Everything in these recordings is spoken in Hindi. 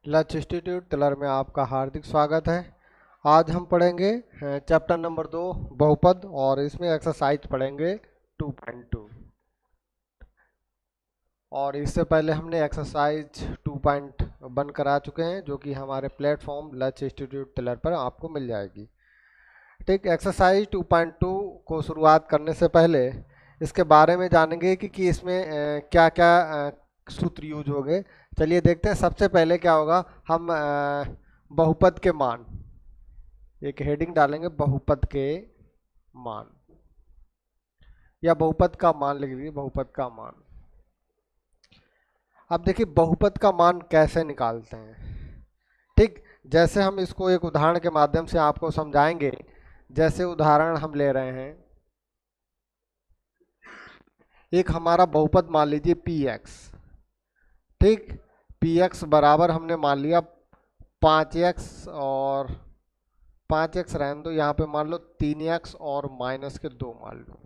लक्ष्य इंस्टीट्यूट तिलर में आपका हार्दिक स्वागत है। आज हम पढ़ेंगे चैप्टर नंबर 2 बहुपद और इसमें एक्सरसाइज पढ़ेंगे 2.2। और इससे पहले हमने एक्सरसाइज 2.1 करा चुके हैं जो कि हमारे प्लेटफॉर्म लक्ष्य इंस्टीट्यूट तिलर पर आपको मिल जाएगी। ठीक, एक्सरसाइज 2.2 को शुरुआत करने से पहले इसके बारे में जानेंगे कि इसमें क्या क्या सूत्र यूज होंगे। चलिए देखते हैं। सबसे पहले क्या होगा, हम बहुपद के मान, एक हेडिंग डालेंगे बहुपद के मान या बहुपद का मान लिख लीजिए, बहुपद का मान। अब देखिए बहुपद का मान कैसे निकालते हैं। ठीक, जैसे हम इसको एक उदाहरण के माध्यम से आपको समझाएंगे। जैसे उदाहरण हम ले रहे हैं, एक हमारा बहुपद मान लीजिए px। ठीक, px बराबर हमने मान लिया 5x और 5x रहने दो, यहाँ पे मान लो 3x और माइनस के 2 मान लो।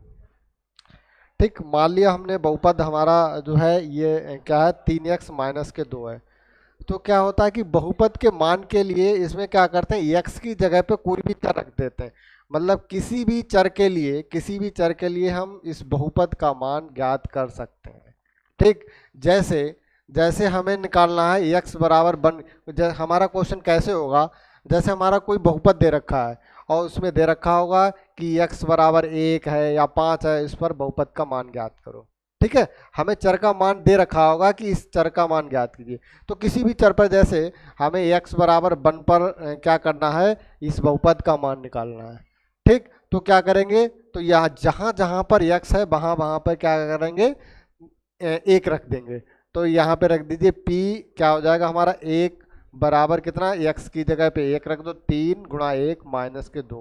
ठीक, मान लिया हमने बहुपद हमारा जो है ये क्या है 3x माइनस के 2 है। तो क्या होता है कि बहुपद के मान के लिए इसमें क्या करते हैं, x की जगह पे कोई भी चर रख देते हैं। मतलब किसी भी चर के लिए हम इस बहुपद का मान ज्ञात कर सकते हैं। ठीक, जैसे हमें निकालना है x बराबर हमारा क्वेश्चन कैसे होगा, जैसे हमारा कोई बहुपद दे रखा है और उसमें दे रखा होगा कि x बराबर 1 है या 5 है, इस पर बहुपद का मान ज्ञात करो। ठीक है, हमें चर का मान दे रखा होगा कि इस चर का मान ज्ञात कीजिए। तो किसी भी चर पर जैसे हमें x बराबर 1 पर क्या करना है, इस बहुपद का मान निकालना है। ठीक, तो क्या करेंगे, तो यहाँ जहाँ जहाँ पर x है वहाँ वहाँ पर क्या करेंगे, 1 रख देंगे। तो यहाँ पे रख दीजिए p क्या हो जाएगा हमारा 1 बराबर कितना, x की जगह पे 1 रख दो, 3 गुणा 1 माइनस के 2।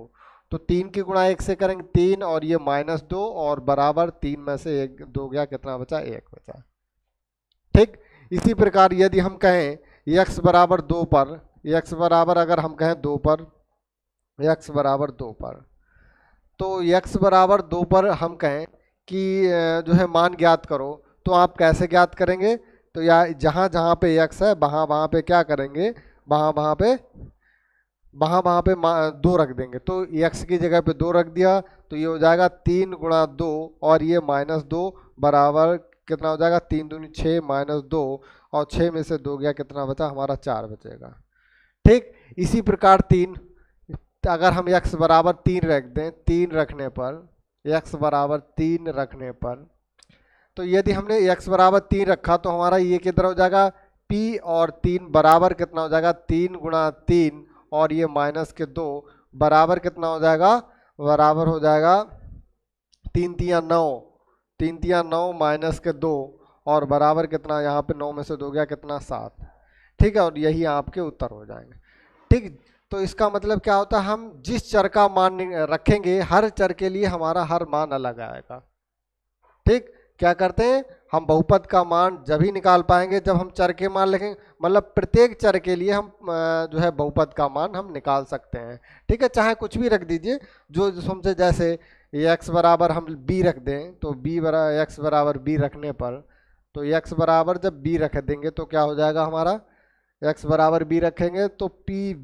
तो 3 की गुणा 1 से करेंगे 3 और ये माइनस 2 और बराबर 3 में से 1 2 गया, कितना बचा, 1 बचा। ठीक, इसी प्रकार यदि हम कहें x बराबर 2 पर, x बराबर अगर हम कहें 2 पर, x बराबर 2 पर, तो x बराबर 2 पर हम कहें कि जो है मान ज्ञात करो, तो आप कैसे ज्ञात करेंगे। तो या जहाँ जहाँ पे x है वहाँ वहाँ पे क्या करेंगे, वहाँ वहाँ पे 2 रख देंगे। तो x की जगह पे 2 रख दिया, तो ये हो जाएगा 3 गुणा 2 और ये माइनस 2 बराबर कितना हो जाएगा, 3 दूनी 6 माइनस 2 और 6 में से 2 गया, कितना बचा हमारा 4 बचेगा। ठीक, इसी प्रकार 3, अगर हम x बराबर 3 रख दें, 3 रखने पर, x बराबर 3 रखने पर, तो यदि हमने x बराबर 3 रखा तो हमारा ये किधर हो जाएगा, p और 3 बराबर कितना हो जाएगा, 3 गुणा 3 और ये माइनस के 2 बराबर कितना हो जाएगा, बराबर हो जाएगा 3 तिया 9, 3 तिया 9 माइनस के 2 और बराबर कितना, यहाँ पे 9 में से 2 गया, कितना 7। ठीक है, और यही आपके उत्तर हो जाएंगे। ठीक, तो इसका मतलब क्या होता है, हम जिस चर का मान रखेंगे हर चर के लिए हमारा हर मान अलग आएगा। ठीक, क्या करते हैं हम बहुपद का मान जब ही निकाल पाएंगे जब हम चर के मान लिखेंगे। मतलब प्रत्येक चर के लिए हम जो है बहुपद का मान हम निकाल सकते हैं। ठीक है, चाहे कुछ भी रख दीजिए, जो समझे, जैसे x बराबर हम b रख दें, तो b बराबर x बराबर b रखने पर, तो x बराबर जब b रख देंगे तो क्या हो जाएगा हमारा, x बराबर b रखेंगे तो पी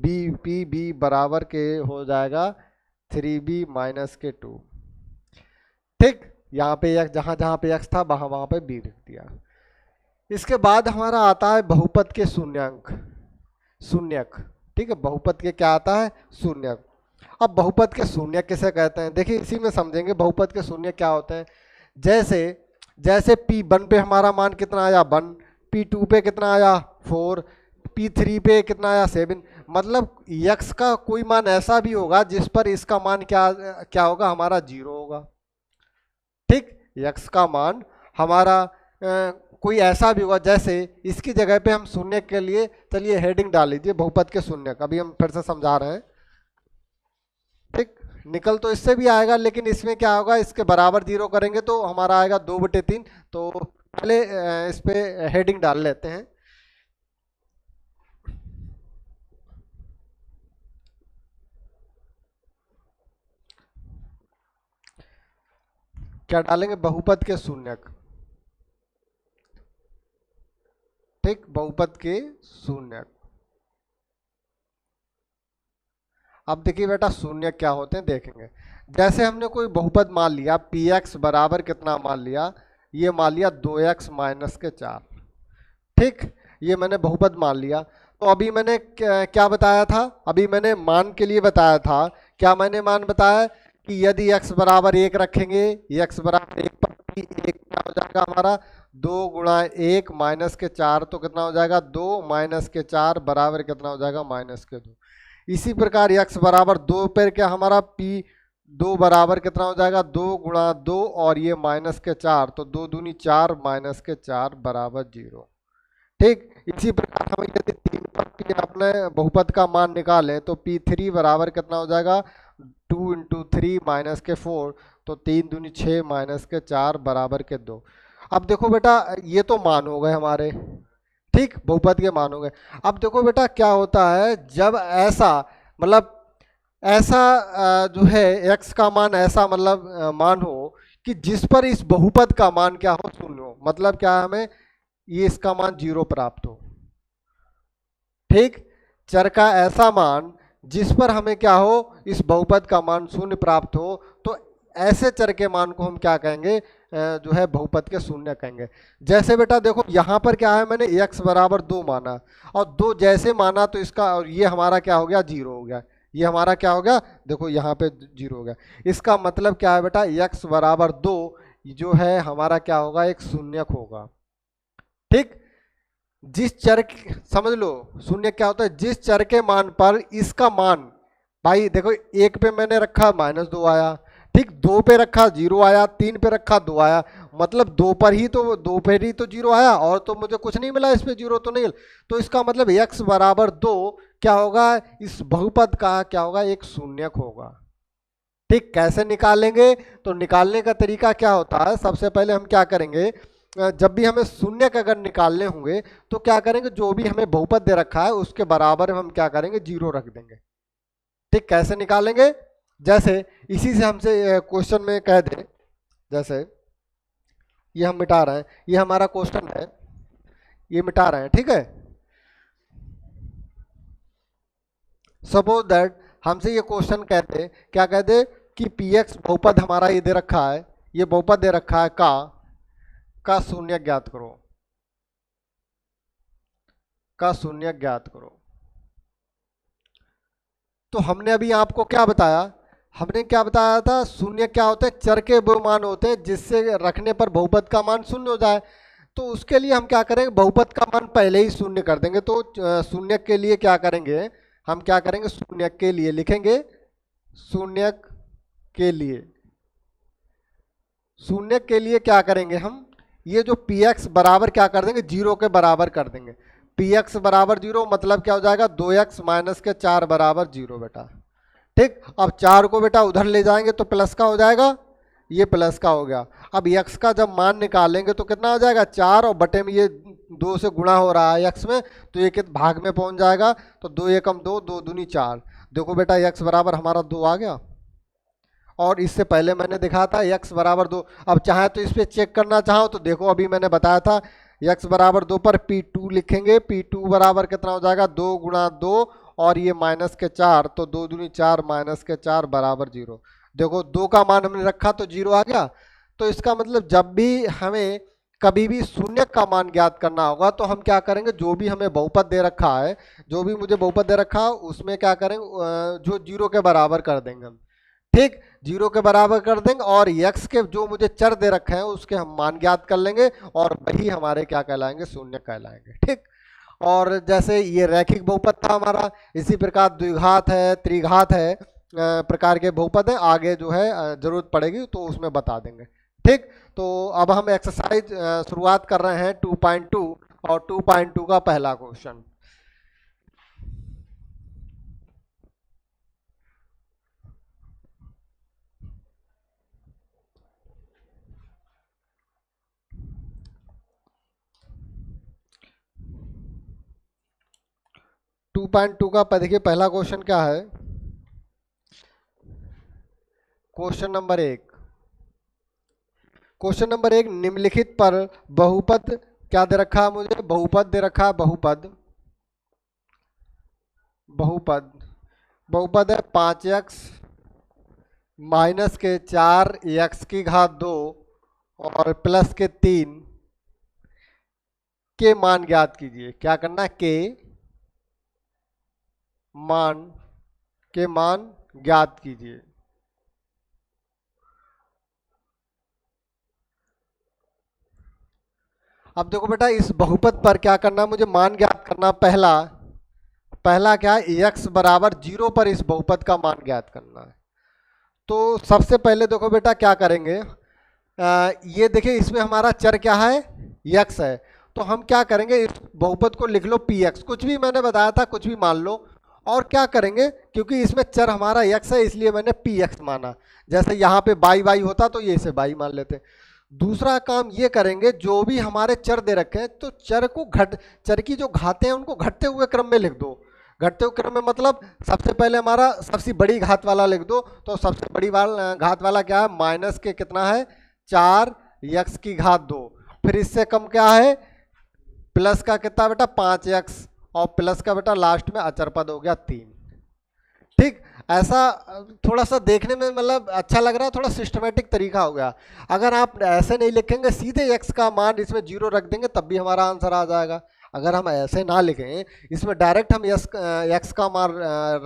बी बराबर के हो जाएगा 3b माइनस के 2। ठीक, यहाँ पे x जहाँ जहाँ पे x था वहाँ वहाँ पे b रख दिया। इसके बाद हमारा आता है बहुपद के शून्यक। ठीक है, बहुपद के क्या आता है, शून्यक। अब बहुपद के शून्यक किसे कहते हैं, देखिए इसी में समझेंगे बहुपद के शून्यक क्या होते हैं। जैसे p1 पे हमारा मान कितना आया 1, p2 पे कितना आया 4, p3 पे कितना आया 7। मतलब x का कोई मान ऐसा भी होगा जिस पर इसका मान क्या होगा, हमारा 0 होगा। ठीक, x का मान हमारा कोई ऐसा भी होगा, जैसे इसकी जगह पे हम शून्य के लिए, चलिए हेडिंग डाल लीजिए बहुपद के शून्य, अभी हम फिर से समझा रहे हैं। ठीक, निकल तो इससे भी आएगा, लेकिन इसमें क्या होगा, इसके बराबर 0 करेंगे तो हमारा आएगा 2/3। तो पहले इस पे हेडिंग डाल लेते हैं। क्या डालेंगे, बहुपद के शून्यक। ठीक, बहुपद के शून्यक। अब देखिए बेटा शून्य क्या होते हैं देखेंगे। जैसे हमने कोई बहुपद मान लिया पी एक्स बराबर कितना मान लिया, ये मान लिया 2x माइनस के 4, ठीक, ये मैंने बहुपद मान लिया। तो अभी मैंने क्या बताया था, अभी मैंने मान के लिए बताया था, क्या मैंने मान बताया कि यदि x बराबर 1 रखेंगे, x बराबर 1 पर एक क्या हो जाएगा हमारा 2 गुणा 1 माइनस के 4, तो कितना हो जाएगा 2 माइनस के 4 बराबर कितना हो जाएगा माइनस के 2। इसी प्रकार x बराबर 2 पर क्या हमारा p 2 बराबर कितना हो जाएगा 2 गुणा 2 और ये माइनस के 4, तो 2 दूनी 4 माइनस के 4 बराबर 0, ठीक। इसी प्रकार हम यदि 3 पर p अपने बहुपद का मान निकालें तो p3 बराबर कितना हो जाएगा 2 इंटू 3 माइनस के 4, तो 3 दूनी 6 माइनस के 4 बराबर के 2। अब देखो बेटा ये तो मान हो गए हमारे, ठीक, बहुपद के मान हो गए। अब देखो बेटा क्या होता है जब ऐसा मतलब ऐसा जो है x का मान ऐसा मतलब मान हो कि जिस पर इस बहुपद का मान क्या हो शून्य हो, मतलब क्या है हमें ये इसका मान 0 प्राप्त हो, ठीक, चर का ऐसा मान जिस पर हमें क्या हो इस बहुपद का मान 0 प्राप्त हो, तो ऐसे चर के मान को हम क्या कहेंगे जो है बहुपद के शून्य कहेंगे। जैसे बेटा देखो यहाँ पर क्या है मैंने x बराबर 2 माना और 2 जैसे माना तो इसका और ये हमारा क्या हो गया 0 हो गया, ये हमारा क्या हो गया देखो यहाँ पे 0 हो गया। इसका मतलब क्या है बेटा x बराबर 2 जो है हमारा क्या होगा एक शून्यक होगा, ठीक। जिस चर समझ लो शून्य क्या होता है, जिस चर के मान पर इसका मान भाई देखो 1 पे मैंने रखा -2 आया, ठीक, 2 पे रखा 0 आया, 3 पे रखा 2 आया, मतलब 2 पर ही तो 0 आया और तो मुझे कुछ नहीं मिला, इस पे 0 तो नहीं, तो इसका मतलब x बराबर 2 क्या होगा इस बहुपद का क्या होगा एक शून्यक होगा, ठीक। कैसे निकालेंगे, तो निकालने का तरीका क्या होता है, सबसे पहले हम क्या करेंगे जब भी हमें शून्यक अगर निकालने होंगे तो क्या करेंगे जो भी हमें बहुपद दे रखा है उसके बराबर हम क्या करेंगे 0 रख देंगे, ठीक। कैसे निकालेंगे, जैसे इसी से हमसे क्वेश्चन में कह दे, जैसे ये हम मिटा रहे हैं, ये हमारा क्वेश्चन है, ये मिटा रहे हैं, ठीक है। सपोज दैट हमसे ये क्वेश्चन कहते क्या कहते कि पी एक्स बहुपद हमारा ये दे रखा है, ये बहुपद दे रखा है का शून्य ज्ञात करो, का शून्य ज्ञात करो। तो हमने अभी आपको क्या बताया, हमने क्या बताया था शून्य क्या होते हैं चर के वो मान होते हैं जिससे रखने पर बहुपद का मान शून्य हो जाए। तो उसके लिए हम क्या करेंगे बहुपद का मान पहले ही शून्य कर देंगे, तो शून्य के लिए क्या करेंगे हम क्या करेंगे शून्य के लिए लिखेंगे, शून्य के लिए, शून्य के लिए क्या करेंगे हम ये जो पी एक्स बराबर क्या कर देंगे 0 के बराबर कर देंगे, पी एक्स बराबर 0 मतलब क्या हो जाएगा 2x माइनस के 4 बराबर 0 बेटा, ठीक। अब 4 को बेटा उधर ले जाएंगे तो प्लस का हो जाएगा, ये प्लस का हो गया। अब x का जब मान निकालेंगे तो कितना हो जाएगा 4 और बटे में ये 2 से गुणा हो रहा है x में, तो ये कित भाग में पहुंच जाएगा, तो 2 एकम 2, 2 दूनी 4, देखो बेटा x बराबर हमारा 2 आ गया। और इससे पहले मैंने दिखाया था x बराबर 2, अब चाहे तो इस पर चेक करना चाहो तो देखो अभी मैंने बताया था x बराबर 2 पर p2 लिखेंगे, p2 बराबर कितना हो जाएगा 2 गुणा 2 और ये माइनस के 4, तो 2 दूनी 4 माइनस के 4 बराबर 0। देखो 2 का मान हमने रखा तो 0 आ गया। तो इसका मतलब जब भी हमें कभी भी शून्य का मान ज्ञात करना होगा तो हम क्या करेंगे जो भी हमें बहुपद दे रखा है, जो भी मुझे बहुपद दे रखा है उसमें क्या करेंगे जो 0 के बराबर कर देंगे हम, ठीक, 0 के बराबर कर देंगे और x के जो मुझे चर दे रखे हैं उसके हम मान ज्ञात कर लेंगे और वही हमारे क्या कहलाएंगे शून्य कहलाएंगे, ठीक। और जैसे ये रैखिक बहुपद था हमारा, इसी प्रकार द्विघात है त्रिघात है प्रकार के बहुपद है, आगे जो है जरूरत पड़ेगी तो उसमें बता देंगे, ठीक। तो अब हम एक्सरसाइज शुरुआत कर रहे हैं 2.2 और 2.2 का पहला क्वेश्चन। टू पॉइंट टू का देखिए पहला क्वेश्चन क्या है, क्वेश्चन नंबर 1, क्वेश्चन नंबर 1 निम्नलिखित पर बहुपद क्या दे रखा है मुझे, बहुपद दे रखा है बहुपद बहुपद है 5x माइनस के 4 x की घात 2 और प्लस के 3 के मान ज्ञात कीजिए। क्या करना है? के मान ज्ञात कीजिए। अब देखो बेटा, इस बहुपद पर क्या करना है, मुझे मान ज्ञात करना। पहला क्या है, x बराबर 0 पर इस बहुपद का मान ज्ञात करना है। तो सबसे पहले देखो बेटा क्या करेंगे, ये देखिए इसमें हमारा चर क्या है, x है। तो हम क्या करेंगे, इस बहुपद को लिख लो px, कुछ भी मैंने बताया था कुछ भी मान लो। और क्या करेंगे, क्योंकि इसमें चर हमारा x है इसलिए मैंने px माना। जैसे यहाँ पे y होता तो ये इसे y मान लेते। दूसरा काम ये करेंगे, जो भी हमारे चर दे रखे हैं तो चर की जो घातें हैं उनको घटते हुए क्रम में लिख दो। घटते हुए क्रम में मतलब सबसे पहले हमारा सबसे बड़ी घात वाला लिख दो। तो सबसे बड़ी घात वाला क्या है, माइनस के कितना है 4 x की घात 2। फिर इससे कम क्या है, प्लस का कितना बेटा 5x, और प्लस का बेटा लास्ट में अचर पद हो गया 3। ठीक, ऐसा थोड़ा सा देखने में मतलब अच्छा लग रहा है, थोड़ा सिस्टमेटिक तरीका हो गया। अगर आप ऐसे नहीं लिखेंगे, सीधे x का मान इसमें 0 रख देंगे तब भी हमारा आंसर आ जाएगा। अगर हम ऐसे ना लिखें, इसमें डायरेक्ट हम x का मान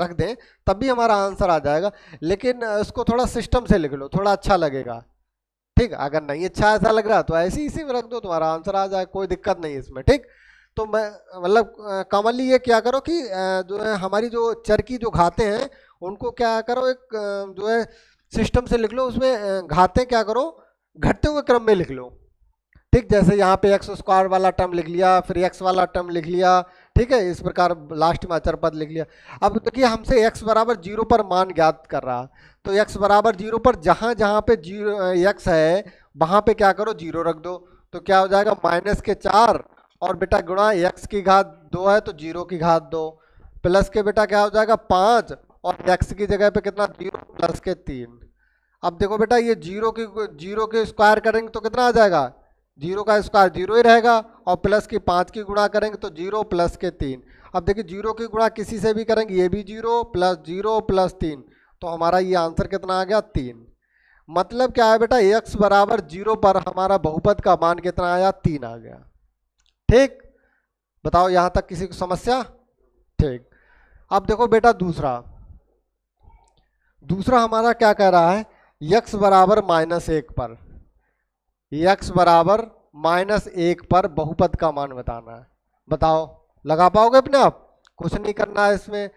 रख दें तब भी हमारा आंसर आ जाएगा। लेकिन इसको थोड़ा सिस्टम से लिख लो, थोड़ा अच्छा लगेगा। ठीक, अगर नहीं अच्छा ऐसा लग रहा तो ऐसे इसी में रख दो, तुम्हारा आंसर आ जाए, कोई दिक्कत नहीं इसमें। ठीक, तो मैं मतलब कॉमनली ये क्या करो कि जो है हमारी जो चर की जो घातें हैं उनको क्या करो, एक जो है सिस्टम से लिख लो। उसमें घातें क्या करो, घटते हुए क्रम में लिख लो। ठीक, जैसे यहाँ पे x स्क्वायर वाला टर्म लिख लिया, फिर x वाला टर्म लिख लिया। ठीक है, इस प्रकार लास्ट में अचर पद लिख लिया। अब देखिए हमसे x बराबर 0 पर मान ज्ञात कर रहा, तो x बराबर 0 पर जहाँ जहाँ पे x है वहाँ पे क्या करो 0 रख दो। तो क्या हो जाएगा, माइनस के 4 और बेटा गुणा x की घात 2 है तो 0 की घात 2, प्लस के बेटा क्या हो जाएगा 5 और x की जगह पे कितना 0 प्लस के 3। अब देखो बेटा ये 0 के स्क्वायर करेंगे तो कितना आ जाएगा, 0 का स्क्वायर 0 ही रहेगा, और प्लस की 5 की गुणा करेंगे तो 0 प्लस के 3। अब देखिए 0 की गुणा किसी से भी करेंगे, ये भी 0 प्लस 3, तो हमारा ये आंसर कितना आ गया 3। मतलब क्या है बेटा, x बराबर 0 पर हमारा बहुपद का मान कितना आया, 3 आ गया। ठीक, बताओ यहां तक किसी को समस्या? ठीक, अब देखो बेटा दूसरा हमारा क्या कह रहा है, x बराबर -1 पर, x बराबर -1 पर बहुपद का मान बताना है। बताओ लगा पाओगे अपने आप? कुछ नहीं करना है इसमें।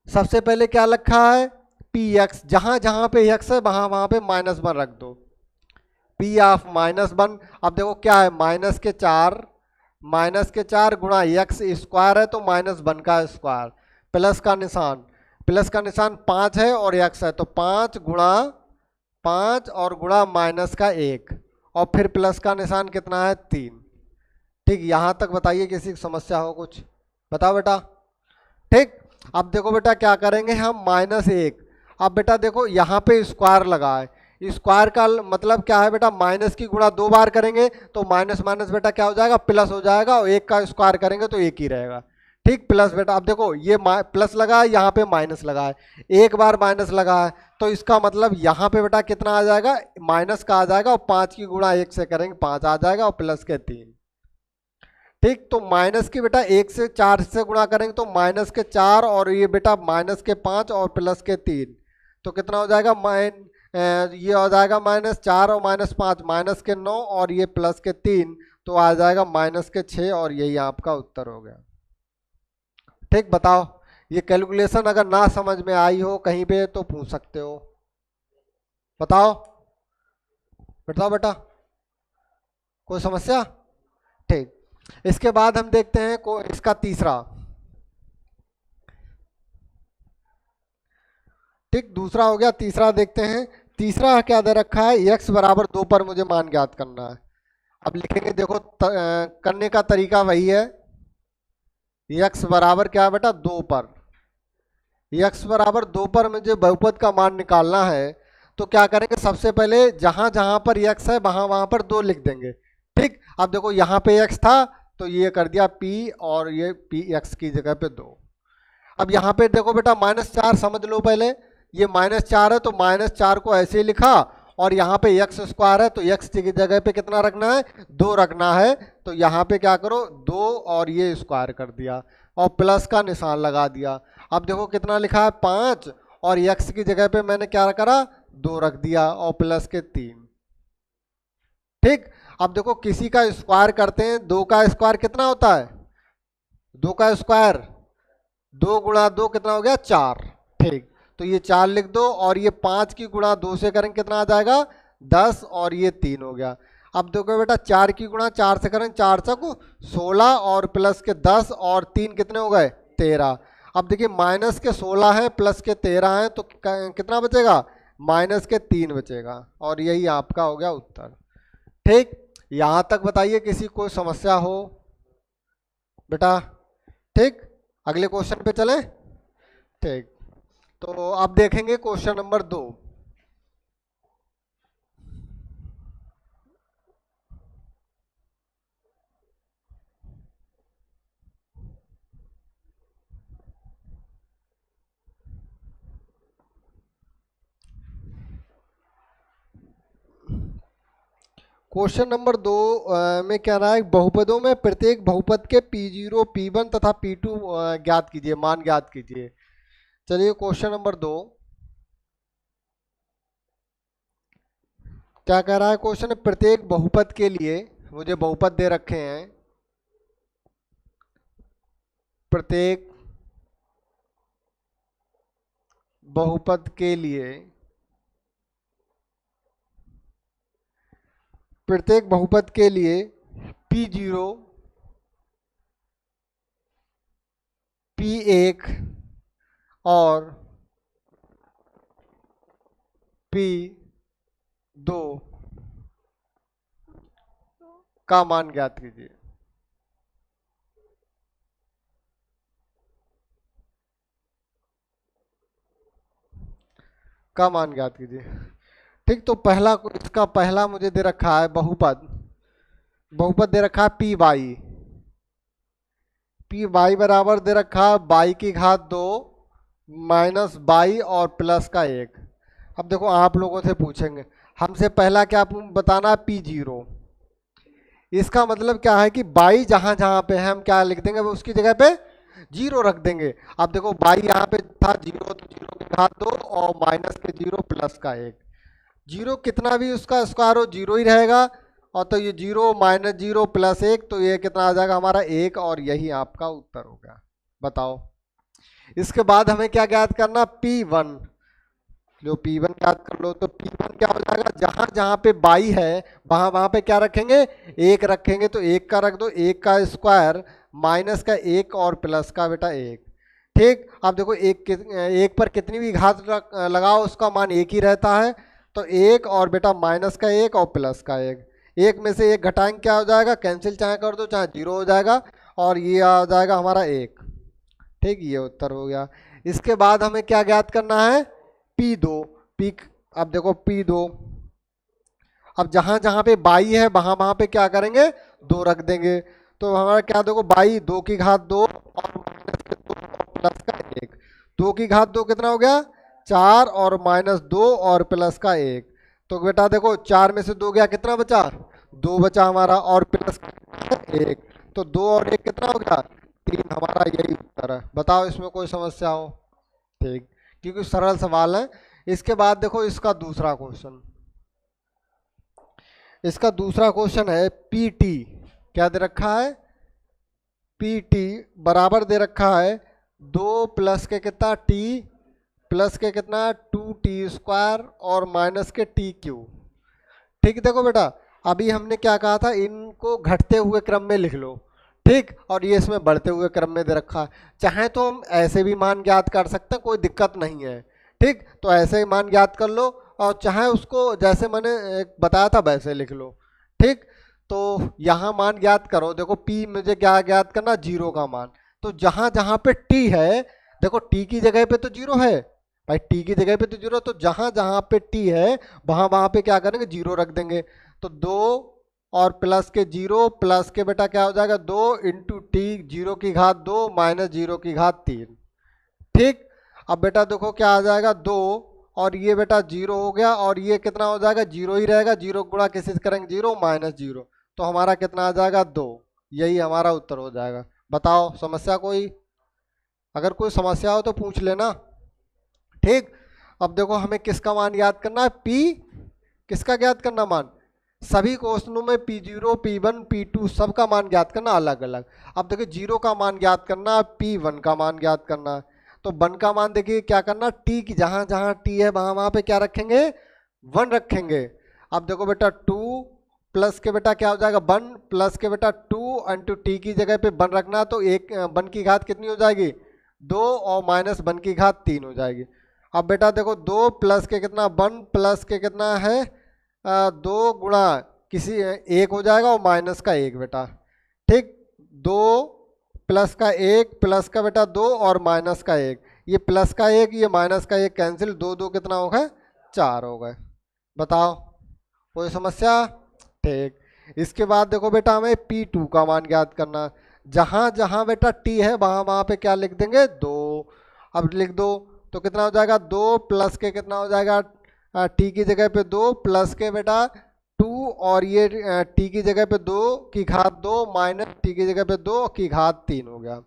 सबसे पहले क्या लिखा है, px, जहां जहां पे x है वहां वहां पे -1 रख दो, p ऑफ -1। अब देखो क्या है, माइनस के 4 गुणा x स्क्वायर है तो -1 का स्क्वायर, प्लस का निशान 5 है और x है तो 5 गुणा 5 और गुणा -1, और फिर प्लस का निशान कितना है 3। ठीक, यहां तक बताइए किसी की समस्या हो कुछ, बताओ बेटा। ठीक, अब देखो बेटा क्या करेंगे हम, -1। अब बेटा देखो यहाँ पे स्क्वायर लगा है, स्क्वायर का मतलब क्या है बेटा, माइनस की गुणा 2 बार करेंगे तो माइनस माइनस बेटा क्या हो जाएगा, प्लस हो जाएगा, और 1 का स्क्वायर करेंगे तो 1 ही रहेगा। ठीक, प्लस बेटा, अब देखो ये प्लस लगा है, यहाँ पे माइनस लगा है, एक बार माइनस लगा है तो इसका मतलब यहाँ पे बेटा कितना आ जाएगा, माइनस का आ जाएगा, और 5 की गुणा 1 से करेंगे 5 आ जाएगा, और प्लस के 3। ठीक, तो माइनस की बेटा 1 से 4 से गुणा करेंगे तो -4, और ये बेटा -5 और प्लस के 3, तो कितना हो जाएगा, ये हो जाएगा -4 और -5 -9, और ये प्लस के 3, तो आ जाएगा -6, और यही आपका उत्तर हो गया। ठीक, बताओ ये कैलकुलेशन अगर ना समझ में आई हो कहीं पे तो पूछ सकते हो, बताओ बेटा कोई समस्या? ठीक, इसके बाद हम देखते हैं इसका तीसरा। ठीक, दूसरा हो गया, तीसरा देखते हैं। तीसरा क्या दे रखा है, x बराबर 2 पर मुझे मान ज्ञात करना है। अब लिखेंगे, देखो करने का तरीका वही है, x बराबर क्या है बेटा 2 पर, x बराबर 2 पर मुझे बहुपद का मान निकालना है। तो क्या करेंगे, सबसे पहले जहां जहां पर x है वहां वहां पर 2 लिख देंगे। ठीक, अब देखो यहाँ पे x था तो ये कर दिया p, और ये p x की जगह पे 2। अब यहाँ पे देखो बेटा -4 समझ लो पहले, ये -4 है तो -4 को ऐसे ही लिखा, और यहाँ पे x स्क्वायर है तो x की जगह पे कितना रखना है, 2 रखना है। तो यहाँ पे क्या करो, 2 और ये स्क्वायर कर दिया और प्लस का निशान लगा दिया। अब देखो कितना लिखा है 5, और x की जगह पे मैंने क्या करा, 2 रख दिया और प्लस के 3। ठीक, अब देखो किसी का स्क्वायर करते हैं, 2 का स्क्वायर कितना होता है, 2 का स्क्वायर 2 गुणा 2 कितना हो गया, 4। ठीक, तो ये 4 लिख दो, और ये 5 की गुणा 2 से करेंगे कितना आ जाएगा, 10, और ये 3 हो गया। अब देखो बेटा 4 की गुणा 4 से करें, 4 से को 16 और प्लस के 10 और 3 कितने हो गए, 13। अब देखिए माइनस के 16 है प्लस के 13 है, तो कितना बचेगा, -3 बचेगा, और यही आपका हो गया उत्तर। ठीक, यहां तक बताइए किसी कोई समस्या हो बेटा। ठीक, अगले क्वेश्चन पे चलें। ठीक, तो अब देखेंगे क्वेश्चन नंबर 2। क्वेश्चन नंबर 2 में क्या रहा है, बहुपदों में प्रत्येक बहुपद के P0, P1 तथा P2 ज्ञात कीजिए, मान ज्ञात कीजिए। चलिए क्वेश्चन नंबर 2 क्या कह रहा है, क्वेश्चन प्रत्येक बहुपद के लिए, मुझे बहुपद दे रखे हैं, प्रत्येक बहुपद के लिए, प्रत्येक बहुपद के लिए P0, P1 और P2 का मान ज्ञात कीजिए। का मान ज्ञात कीजिए। ठीक, तो पहला, इसका पहला मुझे दे रखा है बहुपद, बहुपद दे रखा है पी वाई बराबर दे रखा है बाई की घात 2 माइनस बाई और प्लस का 1। अब देखो आप लोगों से पूछेंगे, हमसे पहला क्या बताना है, P0। इसका मतलब क्या है कि बाई जहां जहां पे है हम क्या लिख देंगे, उसकी जगह पे 0 रख देंगे। अब देखो बाई यहाँ पे था 0, तो 0 की घात 2 और माइनस के 0 प्लस का 1। 0 कितना भी उसका स्क्वायर हो 0 ही रहेगा, और तो ये 0 -0 प्लस 1, तो ये कितना आ जाएगा हमारा 1, और यही आपका उत्तर हो गया। बताओ इसके बाद हमें क्या ज्ञात करना, P1। जो P1 ज्ञात कर लो, तो P1 क्या हो जाएगा, जहां जहां पे बाई है वहां वहां पे क्या रखेंगे, 1 रखेंगे, तो 1 का रख दो, 1 का स्क्वायर माइनस का 1 और प्लस का बेटा 1। ठीक, अब देखो एक पर कितनी भी घात लगाओ उसका मान 1 ही रहता है, तो 1 और बेटा माइनस का 1 और प्लस का 1, 1 में से 1 घटाएंगे क्या हो जाएगा, कैंसिल चाहे कर दो चाहे 0 हो जाएगा, और ये आ जाएगा हमारा 1। ठीक, ये उत्तर हो गया। इसके बाद हमें क्या ज्ञात करना है, P2। अब देखो P2, अब जहां जहां पे बाई है वहां वहां पे क्या करेंगे, 2 रख देंगे, तो हमारा क्या, देखो बाई 2 की घात 2 और माइनस के 2 और प्लस का 1। 2 की घात 2 कितना हो गया, 4 और -2 और प्लस का 1। तो बेटा देखो 4 में से 2 गया, कितना बचा, 2 बचा हमारा, और प्लस का 1, तो 2 और 1 कितना हो गया, 3। हमारा यही उत्तर है। बताओ इसमें कोई समस्या हो। ठीक, क्योंकि सरल सवाल है। इसके बाद देखो इसका दूसरा क्वेश्चन, इसका दूसरा क्वेश्चन है PT। क्या दे रखा है, PT बराबर दे रखा है 2 प्लस के कितना T प्लस के कितना 2T² और माइनस के TQ। ठीक, देखो बेटा अभी हमने क्या कहा था, इनको घटते हुए क्रम में लिख लो। ठीक, और ये इसमें बढ़ते हुए क्रम में दे रखा है। चाहे तो हम ऐसे भी मान ज्ञात कर सकते हैं, कोई दिक्कत नहीं है। ठीक, तो ऐसे ही मान ज्ञात कर लो, और चाहे उसको जैसे मैंने बताया था वैसे लिख लो। ठीक, तो यहाँ मान ज्ञात करो। देखो P मुझे क्या ज्ञात करना, 0 का मान। तो जहां जहां पे T है, देखो T की जगह पे तो 0 है भाई, T की जगह पे तो 0, तो जहां जहां पे T है वहां वहां पे क्या करेंगे, 0 रख देंगे। तो 2 और प्लस के 0 प्लस के बेटा क्या हो जाएगा, 2 इंटू T 0 की घात 2 माइनस 0 की घात 3। ठीक। अब बेटा देखो क्या आ जाएगा 2, और ये बेटा 0 हो गया, और ये कितना हो जाएगा 0 ही रहेगा, 0 गुणा किसी से करेंगे 0 माइनस 0, तो हमारा कितना आ जाएगा 2। यही हमारा उत्तर हो जाएगा। बताओ समस्या कोई, अगर कोई समस्या हो तो पूछ लेना। ठीक। अब देखो हमें किसका मान याद करना है, पी किसका ज्ञात करना मान, सभी क्वेश्चनों में P0 P1 P2 सबका मान ज्ञात करना अलग अलग। अब देखिए 0 का मान ज्ञात करना, P1 का मान ज्ञात करना। तो 1 का मान देखिए क्या करना, टी की जहां जहां टी है वहां वहां पे क्या रखेंगे 1 रखेंगे। अब देखो बेटा 2 प्लस के बेटा क्या हो जाएगा 1 प्लस के बेटा 2 इंटू टी की जगह पे 1 रखना, तो 1 की घात कितनी हो जाएगी 2, और माइनस 1 की घात 3 हो जाएगी। अब बेटा देखो 2 प्लस के कितना 1 प्लस के कितना है 2 गुणा किसी 1 हो जाएगा, और माइनस का 1 बेटा। ठीक। 2 प्लस का 1 प्लस का बेटा 2 और माइनस का 1, ये प्लस का 1 ये माइनस का 1 कैंसिल, 2 2 कितना हो गए 4 हो गए। बताओ कोई समस्या। ठीक। इसके बाद देखो बेटा हमें P2 का मान ज्ञात करना, जहां जहां बेटा T है वहां वहां पे क्या लिख देंगे 2। अब लिख दो तो कितना हो जाएगा 2 प्लस के कितना हो जाएगा T की जगह पे 2 प्लस के बेटा 2, और ये T की जगह पे 2 की घात 2 माइनस T की जगह पे 2 की घात 3 हो गया।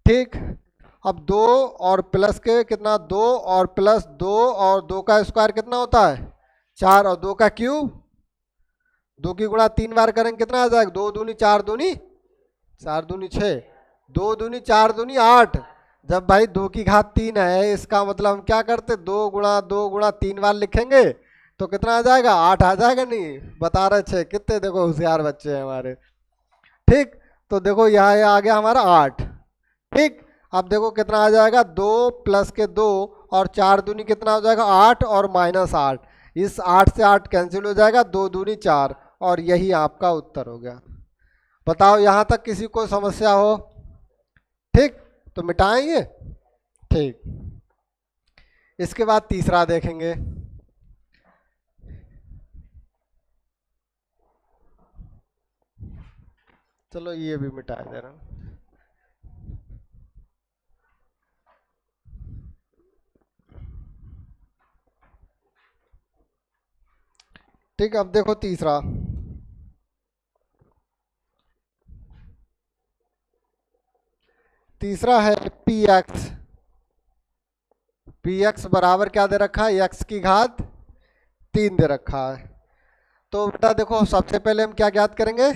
ठीक। अब 2 और प्लस के कितना 2 और प्लस 2 और 2 का स्क्वायर कितना होता है 4, और 2 का क्यूब 2 की गुणा 3 बार करेंगे कितना आ जाएगा 2 दूनी 4 दूनी 4 दूनी 6, 2 दूनी 4 दूनी 8। जब भाई 2 की घात 3 है इसका मतलब हम क्या करते 2 गुणा 3 बार लिखेंगे तो कितना आ जाएगा 8 आ जाएगा। नहीं बता रहे 6, कितने देखो होशियार बच्चे हैं हमारे। ठीक। तो देखो यहाँ आ गया हमारा 8। ठीक। अब देखो कितना आ जाएगा 2 प्लस के 2 और 4 दूनी कितना हो जाएगा 8 और माइनस 8, इस 8 से 8 कैंसिल हो जाएगा, 2 दूनी 4, और यही आपका उत्तर हो गया। बताओ यहाँ तक किसी को समस्या हो। ठीक। तो मिटाएंगे। ठीक। इसके बाद तीसरा देखेंगे। चलो ये भी मिटा दे रहा हूं। ठीक। अब देखो तीसरा, तीसरा है px। px बराबर क्या दे रखा है x की घात 3 दे रखा है। तो बेटा देखो सबसे पहले हम क्या ज्ञात करेंगे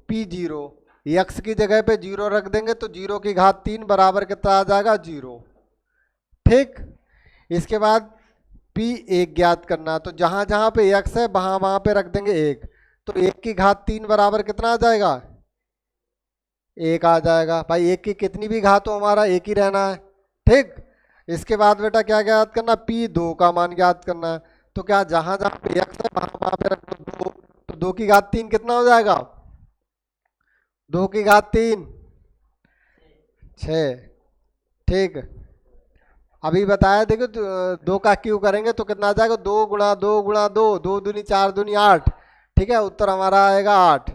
P0, x की जगह पे 0 रख देंगे तो 0 की घात 3 बराबर कितना आ जाएगा 0। ठीक। इसके बाद P1 ज्ञात करना, तो जहां जहां पे x है वहां वहां पे रख देंगे 1, तो 1 की घात 3 बराबर कितना आ जाएगा 1 आ जाएगा। भाई 1 की कितनी भी घात हो हमारा 1 ही रहना है। ठीक। इसके बाद बेटा क्या ज्ञात करना P2 का मान ज्ञात करना है, तो क्या जहां जहां पे x है वहां वहां पे रख दो 2, तो 2 की घात 3 कितना हो जाएगा 2 की घात 3 6। ठीक। अभी बताया देखो 2 का क्यू करेंगे तो कितना आ जाएगा 2 गुणा 2 गुणा 2, 2 दूनी 4 दूनी 8। ठीक है उत्तर हमारा आएगा 8।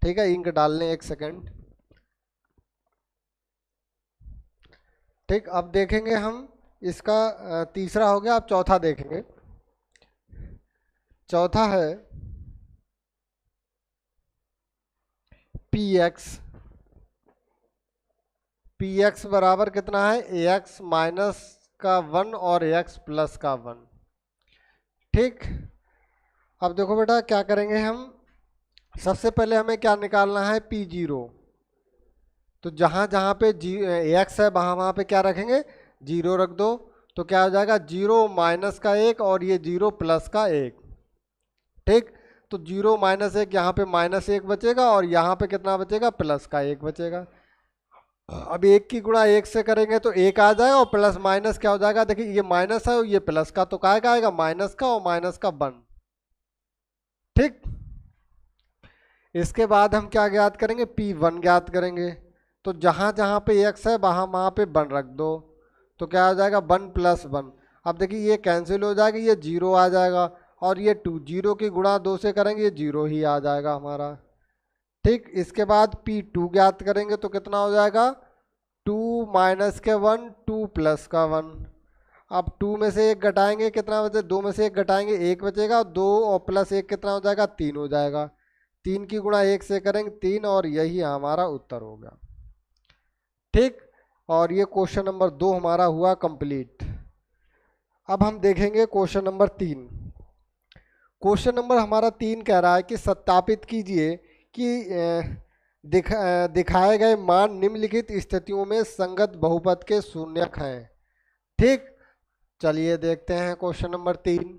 ठीक है इंक डालने 1 सेकंड। ठीक। अब देखेंगे हम इसका तीसरा हो गया, अब चौथा देखेंगे। चौथा है px। px बराबर कितना है ax माइनस का 1 और ax प्लस का 1। ठीक। अब देखो बेटा क्या करेंगे हम, सबसे पहले हमें क्या निकालना है P0, तो जहां जहां पे x है वहां वहां पे क्या रखेंगे 0 रख दो, तो क्या हो जाएगा 0 माइनस का 1 और ये 0 प्लस का 1। ठीक। तो 0 माइनस 1 यहाँ पे माइनस 1 बचेगा, और यहाँ पे कितना बचेगा प्लस का 1 बचेगा। अब 1 की गुणा 1 से करेंगे तो 1 आ जाएगा, और प्लस माइनस क्या हो जाएगा देखिए ये माइनस है और ये प्लस का, तो क्या आएगा माइनस का और माइनस का 1। ठीक। इसके बाद हम क्या ज्ञात करेंगे P1 ज्ञात करेंगे, तो जहां जहां पे x है वहां वहां पे 1 रख दो, तो क्या आ जाएगा 1 प्लस 1। अब देखिए ये कैंसिल हो जाएगा, ये 0 आ जाएगा, और ये 2 0 की गुणा 2 से करेंगे ये 0 ही आ जाएगा हमारा। ठीक। इसके बाद P2 ज्ञात करेंगे तो कितना हो जाएगा 2 माइनस के 1, 2 प्लस का 1। अब 2 में से 1 घटाएंगे कितना बचे, 2 में से 1 घटाएंगे 1 बचेगा, 2 और प्लस 1 कितना हो जाएगा, 3 हो जाएगा। 3 की गुणा 1 से करेंगे 3, और यही हमारा उत्तर हो गया। ठीक, और ये क्वेश्चन नंबर 2 हमारा हुआ कंप्लीट। अब हम देखेंगे क्वेश्चन नंबर 3। क्वेश्चन नंबर हमारा 3 कह रहा है कि सत्यापित कीजिए कि दिखाए गए मान निम्नलिखित स्थितियों में संगत बहुपद के शून्यक हैं। ठीक, चलिए देखते हैं क्वेश्चन नंबर 3।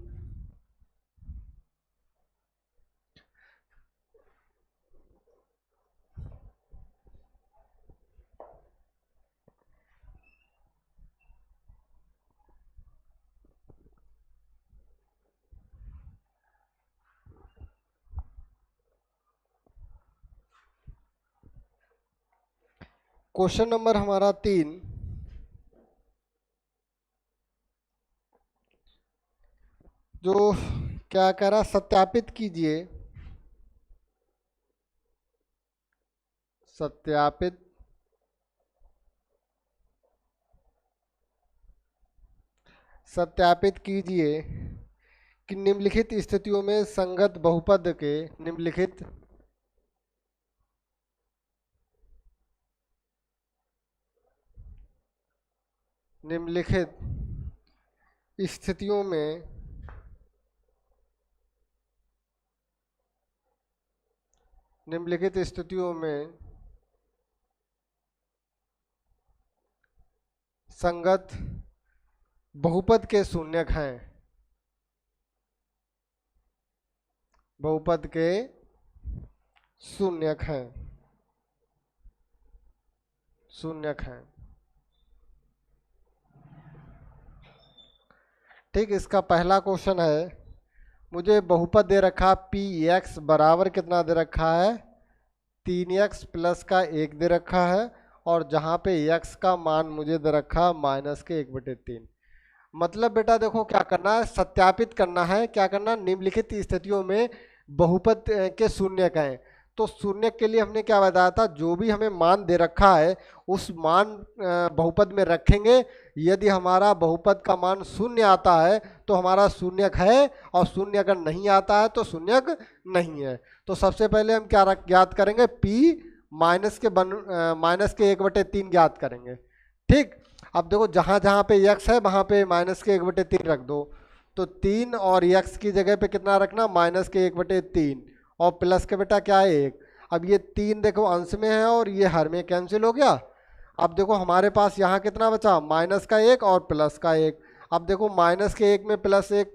क्वेश्चन नंबर हमारा 3, जो क्या कह रहा, सत्यापित कीजिए, सत्यापित सत्यापित कीजिए कि निम्नलिखित स्थितियों में संगत बहुपद के निम्नलिखित स्थितियों में संगत बहुपद के शून्यक हैं। बहुपद के शून्यक हैं, शून्यक हैं। ठीक, इसका पहला क्वेश्चन है, मुझे बहुपद दे रखा पी एक्स बराबर कितना दे रखा है, 3x प्लस का 1 दे रखा है, और जहाँ पे x का मान मुझे दे रखा माइनस के 1/3। मतलब बेटा देखो क्या करना है, सत्यापित करना है। क्या करना, निम्नलिखित स्थितियों में बहुपद के शून्यक हैं। तो शून्य के लिए हमने क्या बताया था, जो भी हमें मान दे रखा है उस मान बहुपद में रखेंगे। यदि हमारा बहुपद का मान शून्य आता है तो हमारा शून्यक है, और शून्य अगर नहीं आता है तो शून्यक नहीं है। तो सबसे पहले हम क्या ज्ञात करेंगे, p माइनस के 1/3 ज्ञात करेंगे। ठीक, अब देखो जहाँ जहाँ पे x है वहाँ पे माइनस के 1/3 रख दो। तो 3 और x की जगह पे कितना रखना, माइनस के 1/3, और प्लस के बेटा क्या है 1। अब ये 3 देखो अंश में है और ये हर में कैंसिल हो गया। अब देखो हमारे पास यहाँ कितना बचा, माइनस का 1 और प्लस का 1। अब देखो माइनस के 1 में प्लस 1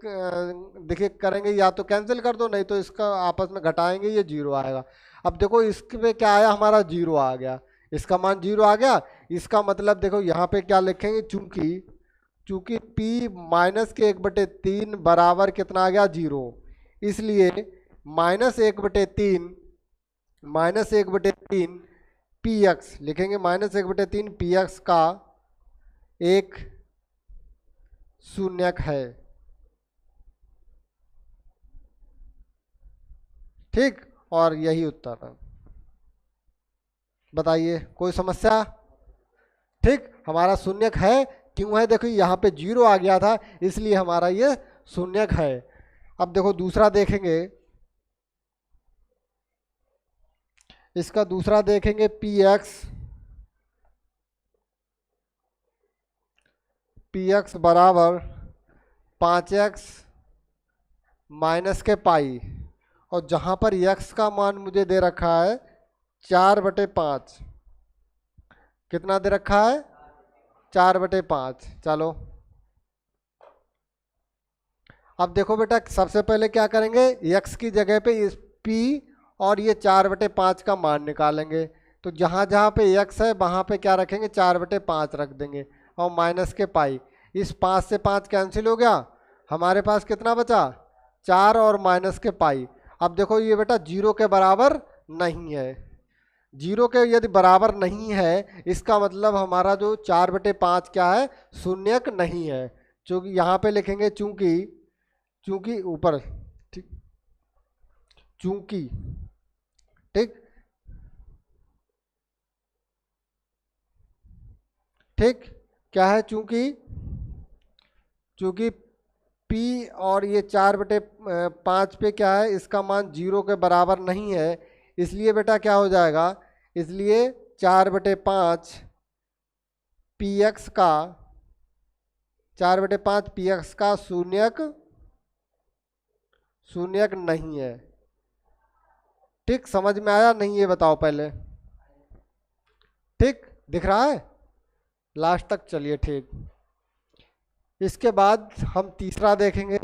देखिए करेंगे, या तो कैंसिल कर दो, नहीं तो इसका आपस में घटाएंगे, ये 0 आएगा। अब देखो इसमें क्या आया, हमारा 0 आ गया, इसका मान 0 आ गया। इसका मतलब देखो यहाँ पे क्या लिखेंगे, चूंकि p माइनस के 1/3 बराबर कितना आ गया, 0, इसलिए -1/3 px लिखेंगे, -1/3 px का एक शून्यक है। ठीक, और यही उत्तर है। बताइए कोई समस्या। ठीक, हमारा शून्यक है, क्यों है, देखो यहाँ पे 0 आ गया था इसलिए हमारा ये शून्यक है। अब देखो दूसरा देखेंगे, इसका दूसरा देखेंगे, px बराबर 5x माइनस के पाई, और जहाँ पर x का मान मुझे दे रखा है 4/5। कितना दे रखा है, 4/5। चलो अब देखो बेटा, सबसे पहले क्या करेंगे, x की जगह पे इस p और ये 4/5 का मान निकालेंगे। तो जहाँ जहाँ पे x है वहाँ पे क्या रखेंगे, 4/5 रख देंगे, और माइनस के पाई। इस 5 से 5 कैंसिल हो गया, हमारे पास कितना बचा, 4 और माइनस के पाई। अब देखो ये बेटा 0 के बराबर नहीं है, 0 के यदि बराबर नहीं है इसका मतलब हमारा जो 4/5 क्या है, शून्यक नहीं है। क्योंकि यहाँ पे लिखेंगे चूंकि ऊपर, ठीक, चूंकि, ठीक, ठीक, क्या है, चूंकि चूंकि P और ये 4/5 पे क्या है, इसका मान 0 के बराबर नहीं है, इसलिए बेटा क्या हो जाएगा, इसलिए 4/5 px का 4/5 px का शून्यक नहीं है। ठीक, समझ में आया नहीं ये बताओ पहले। ठीक, दिख रहा है लास्ट तक, चलिए ठीक। इसके बाद हम तीसरा देखेंगे।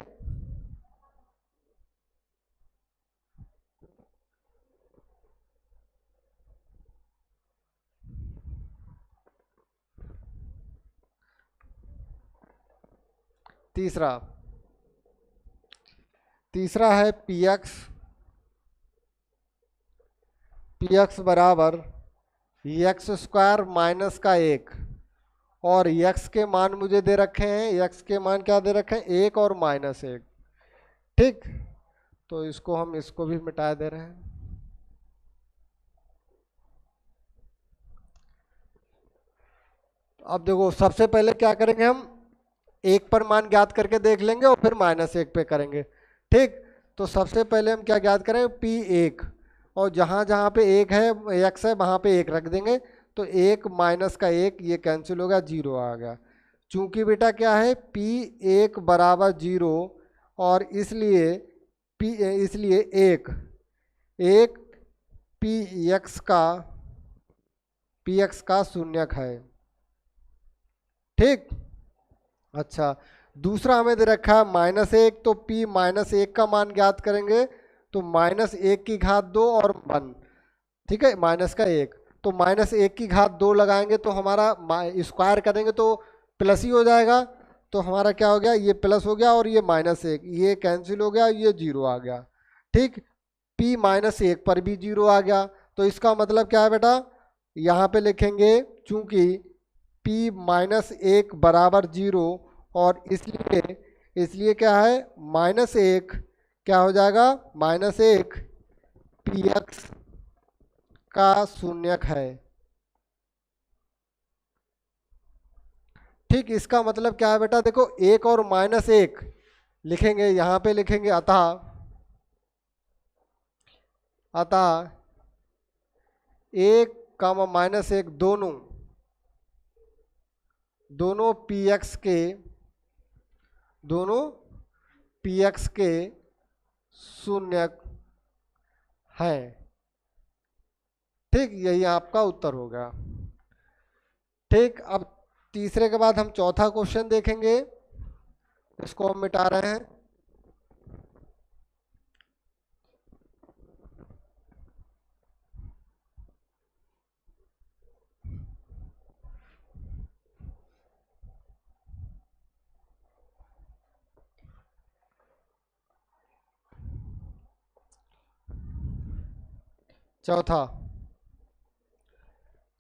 तीसरा है px बराबर x² माइनस का 1, और x के मान मुझे दे रखे हैं, x के मान क्या दे रखे हैं, 1 और -1। ठीक, तो इसको भी मिटा दे रहे हैं। अब देखो, सबसे पहले क्या करेंगे, हम 1 पर मान ज्ञात करके देख लेंगे और फिर -1 पे करेंगे। ठीक, तो सबसे पहले हम क्या ज्ञात करें, P1, और जहाँ जहाँ पे 1 है, x है, वहाँ पे 1 रख देंगे, तो 1 माइनस का 1 ये कैंसिल हो गया, 0 आ गया। चूंकि बेटा क्या है, P1 बराबर 0, और इसलिए 1 px का शून्यक है। ठीक, अच्छा, दूसरा हमें दे रखा है -1, तो P -1 का मान ज्ञात करेंगे, तो -1 की घात 2 और 1। ठीक है, माइनस का 1, तो -1 की घात 2 लगाएंगे तो हमारा स्क्वायर करेंगे तो प्लस ही हो जाएगा, तो हमारा क्या हो गया, ये प्लस हो गया और ये -1, ये कैंसिल हो गया, ये 0 आ गया। ठीक, P -1 पर भी 0 आ गया, तो इसका मतलब क्या है बेटा, यहाँ पे लिखेंगे चूंकि P -1 बराबर 0, और इसलिए क्या है, -1 क्या हो जाएगा, -1 px का शून्यक है। ठीक, इसका मतलब क्या है बेटा, देखो 1 और -1 लिखेंगे, यहाँ पे लिखेंगे अतः 1, -1 दोनों px के शून्यक है। ठीक, यही आपका उत्तर होगा। ठीक, अब तीसरे के बाद हम चौथा क्वेश्चन देखेंगे, इसको हम मिटा रहे हैं।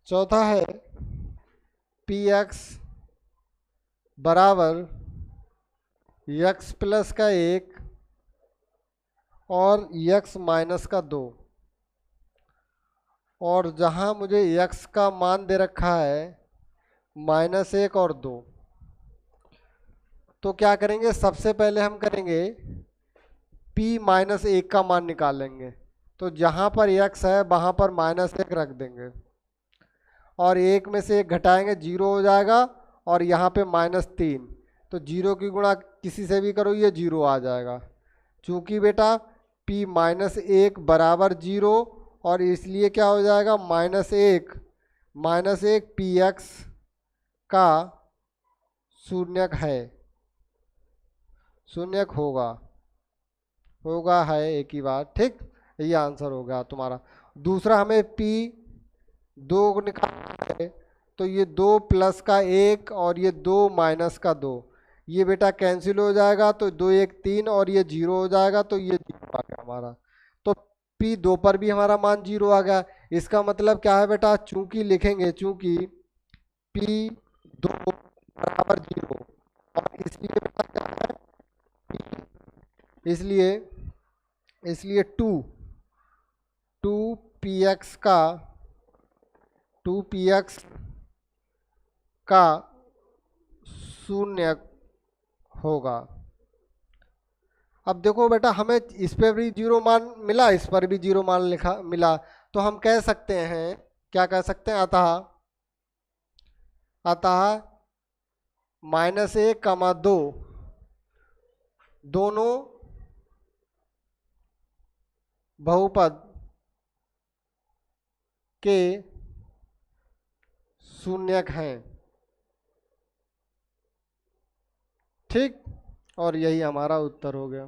चौथा है px बराबर x प्लस का 1 और x माइनस का 2, और जहां मुझे x का मान दे रखा है -1 और 2, तो क्या करेंगे, सबसे पहले हम करेंगे P -1 का मान निकालेंगे, तो जहां पर x है वहां पर -1 रख देंगे, और 1 में से 1 घटाएंगे, 0 हो जाएगा, और यहाँ पे -3, तो 0 की गुणा किसी से भी करो ये 0 आ जाएगा। चूंकि बेटा P -1 बराबर 0, और इसलिए क्या हो जाएगा, -1 px का शून्यक है, शून्यक होगा है एक ही बात। ठीक, ये आंसर हो गया तुम्हारा। दूसरा हमें P2 निकालना है, तो ये 2 प्लस का 1 और ये 2 माइनस का 2, ये बेटा कैंसिल हो जाएगा, तो 2 1 3, और ये 0 हो जाएगा, तो ये 0 आ गया हमारा। तो P2 पर भी हमारा मान 0 आ गया। इसका मतलब क्या है बेटा, चूंकि लिखेंगे चूंकि P2 बराबर 0, और इसलिए बेटा क्या है, इसलिए 2px का शून्य होगा। अब देखो बेटा, हमें इस पर भी जीरो मान मिला, इस पर भी जीरो मान लिखा मिला, तो हम कह सकते हैं, क्या कह सकते हैं, अतः -1, 2 दोनों बहुपद के शून्यक हैं। ठीक, और यही हमारा उत्तर हो गया।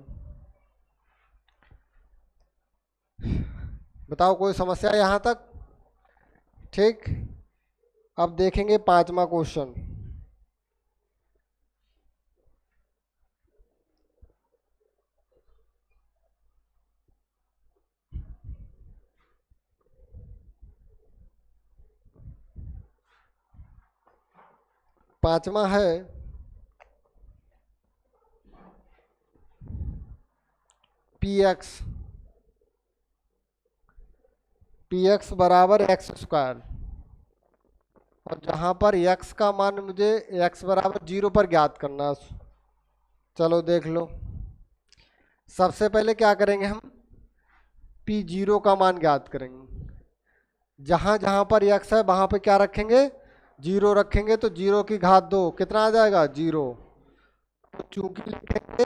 बताओ कोई समस्या यहां तक? ठीक, अब देखेंगे 5वां क्वेश्चन। पांचवा है px बराबर x², और जहां पर x का मान मुझे x बराबर 0 पर ज्ञात करना है। चलो देख लो, सबसे पहले क्या करेंगे, हम p0 का मान ज्ञात करेंगे। जहां जहां पर x है वहां पे क्या रखेंगे, 0 रखेंगे, तो 0 की घात 2 कितना आ जाएगा, 0। चूंकि लिखेंगे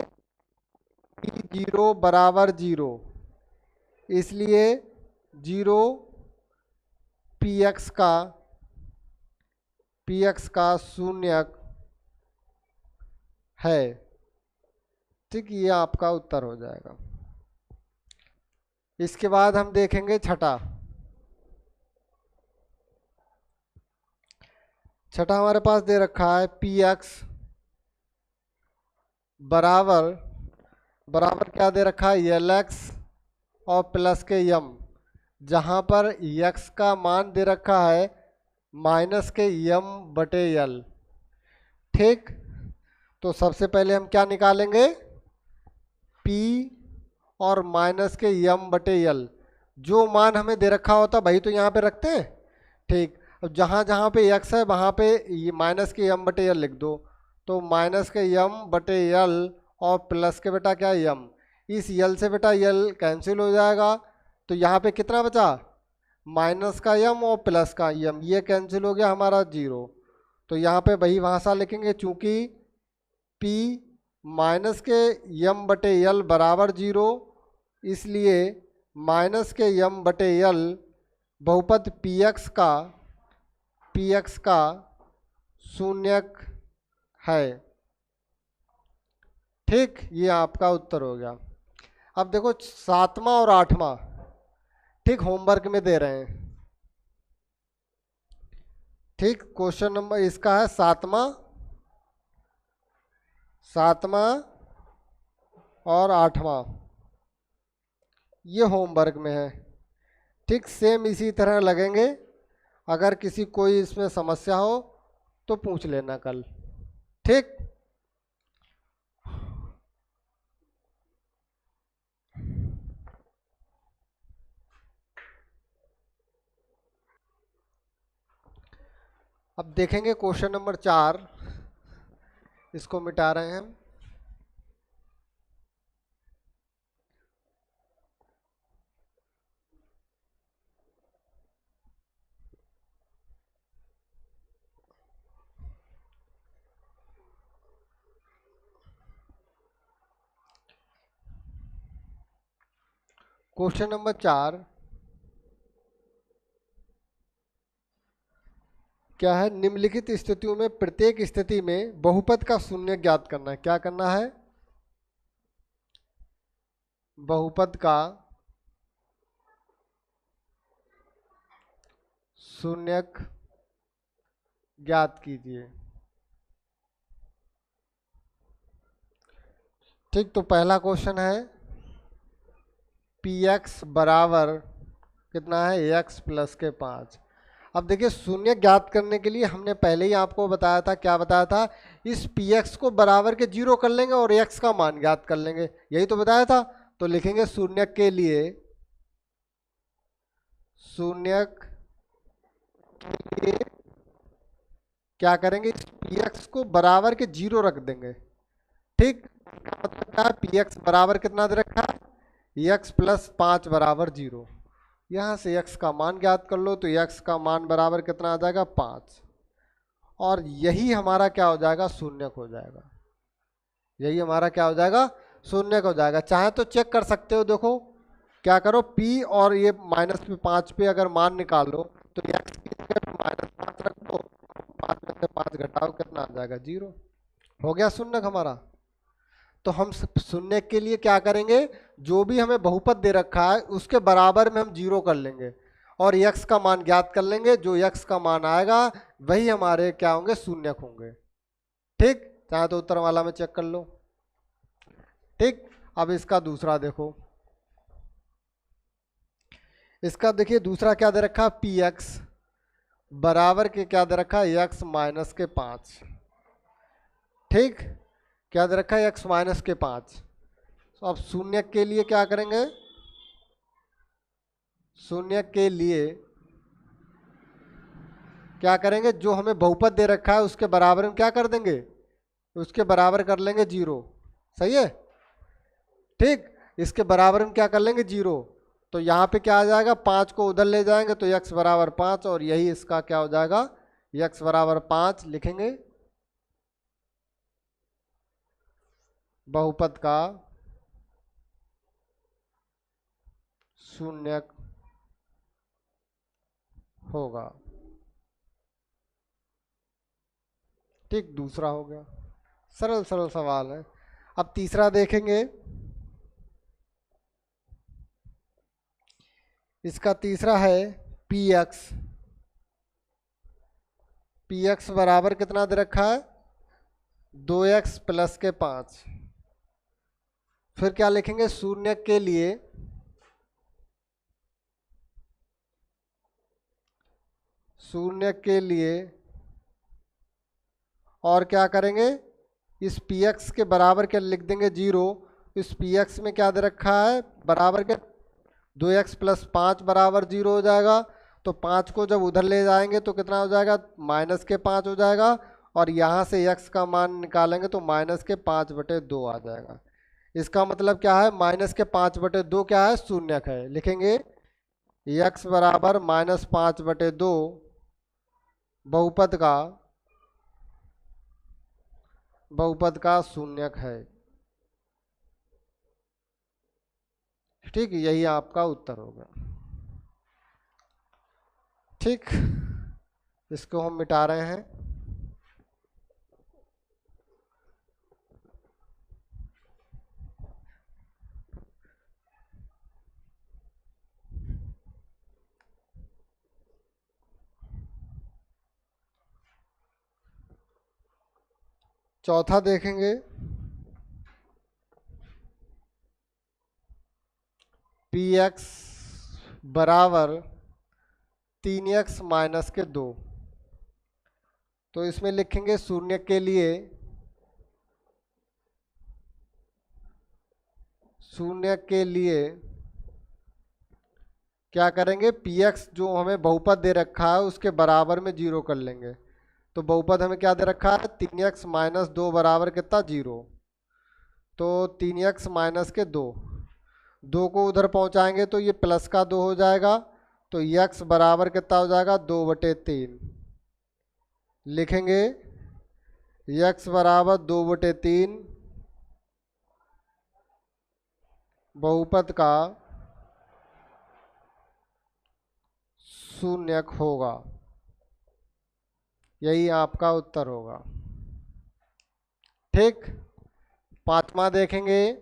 p0 बराबर 0, इसलिए 0 px का शून्यक है। ठीक, ये आपका उत्तर हो जाएगा। इसके बाद हम देखेंगे छठा हमारे पास दे रखा है px बराबर क्या दे रखा है, lx और प्लस के m, जहां पर x का मान दे रखा है माइनस के m/l। ठीक, तो सबसे पहले हम क्या निकालेंगे, p और माइनस के m/l, जो मान हमें दे रखा होता वही तो यहाँ पे रखते हैं। ठीक, अब जहाँ जहाँ पे x है वहाँ पे ये माइनस के m/l लिख दो, तो माइनस के m/l और प्लस के बेटा क्या m, इस l से बेटा l कैंसिल हो जाएगा, तो यहाँ पे कितना बचा, माइनस का m और प्लस का m, ये कैंसिल हो गया हमारा 0। तो यहाँ पे वही भाषा लिखेंगे, चूंकि p माइनस के m/l बराबर 0, इसलिए माइनस के m/l बहुपद px का शून्यक है। ठीक, ये आपका उत्तर हो गया। अब देखो 7वां और 8वां, ठीक, होमवर्क में दे रहे हैं। ठीक, क्वेश्चन नंबर इसका है 7वां और 8वां, ये होमवर्क में है। ठीक, सेम इसी तरह लगेंगे, अगर किसी कोई इसमें समस्या हो तो पूछ लेना कल। ठीक, अब देखेंगे क्वेश्चन नंबर 4, इसको मिटा रहे हैं हम। क्वेश्चन नंबर 4 क्या है, निम्नलिखित स्थितियों में प्रत्येक स्थिति में बहुपद का शून्य ज्ञात करना है। क्या करना है, बहुपद का शून्यक ज्ञात कीजिए। ठीक, तो पहला क्वेश्चन है px बराबर कितना है, x प्लस के 5। अब देखिए, शून्य ज्ञात करने के लिए हमने पहले ही आपको बताया था, क्या बताया था, इस px को बराबर के 0 कर लेंगे और x का मान ज्ञात कर लेंगे, यही तो बताया था। तो लिखेंगे शून्यक के लिए क्या करेंगे, इस पी एक्स को बराबर के 0 रख देंगे। ठीक, इसका मतलब क्या है, पी एक्स बराबर कितना दे रखा है, एक्स प्लस 5 बराबर 0। यहाँ से x का मान ज्ञात कर लो, तो x का मान बराबर कितना आ जाएगा, 5। और यही हमारा क्या हो जाएगा, शून्यक हो जाएगा। यही हमारा क्या हो जाएगा, शून्यक हो जाएगा। चाहे तो चेक कर सकते हो, देखो क्या करो, p और ये माइनस पे 5 पे अगर मान निकालो तो x की जगह पे -5 रख दो, 5 में से 5 घटाओ, कितना आ जाएगा, 0। हो गया शून्यक हमारा। तो हम शून्य के लिए क्या करेंगे, जो भी हमें बहुपद दे रखा है उसके बराबर में हम 0 कर लेंगे और x का मान ज्ञात कर लेंगे। जो x का मान आएगा वही हमारे क्या होंगे, शून्यक होंगे। ठीक, चाहे तो उत्तर वाला में चेक कर लो। ठीक, अब इसका दूसरा देखो, इसका देखिए दूसरा क्या दे रखा है, पी एक्स बराबर के क्या दे रखा है, x माइनस के 5। ठीक, क्या दे रखा है, x माइनस के 5। तो अब शून्य के लिए क्या करेंगे, शून्य के लिए क्या करेंगे, जो हमें बहुपद दे रखा है उसके बराबर में क्या कर देंगे, उसके बराबर कर लेंगे 0। सही है। ठीक, इसके बराबर में क्या कर लेंगे, 0। तो यहाँ पे क्या आ जाएगा, 5 को उधर ले जाएंगे तो x बराबर 5, और यही इसका क्या हो जाएगा, x बराबर 5 लिखेंगे। बहुपद का शून्यक होगा। ठीक, दूसरा हो गया, सरल सरल सवाल है। अब तीसरा देखेंगे, इसका तीसरा है पी एक्स। पी एक्स बराबर कितना दे रखा है, 2x प्लस के 5। फिर क्या लिखेंगे, शून्य के लिए और क्या करेंगे, इस पी एक्स के बराबर क्या लिख देंगे, 0। इस पी एक्स में क्या दे रखा है, बराबर के 2x प्लस 5 बराबर 0 हो जाएगा। तो 5 को जब उधर ले जाएंगे तो कितना हो जाएगा, माइनस के 5 हो जाएगा। और यहाँ से x का मान निकालेंगे तो माइनस के 5/2 आ जाएगा। इसका मतलब क्या है, माइनस के 5/2 क्या है, शून्यक है। लिखेंगे x बराबर -5/2 बहुपद का शून्यक है। ठीक, यही आपका उत्तर होगा। ठीक, इसको हम मिटा रहे हैं। चौथा देखेंगे, पी एक्स बराबर 3x माइनस के 2। तो इसमें लिखेंगे शून्य के लिए क्या करेंगे, पी एक्स जो हमें बहुपद दे रखा है उसके बराबर में 0 कर लेंगे। तो बहुपद हमें क्या दे रखा है, 3x माइनस 2 बराबर कितना, 0। तो 3x माइनस के 2, 2 को उधर पहुंचाएंगे तो ये प्लस का 2 हो जाएगा। तो x बराबर कितना हो जाएगा, 2/3। लिखेंगे x बराबर 2/3 बहुपद का शून्यक होगा। यही आपका उत्तर होगा। ठीक, पांचवा देखेंगे,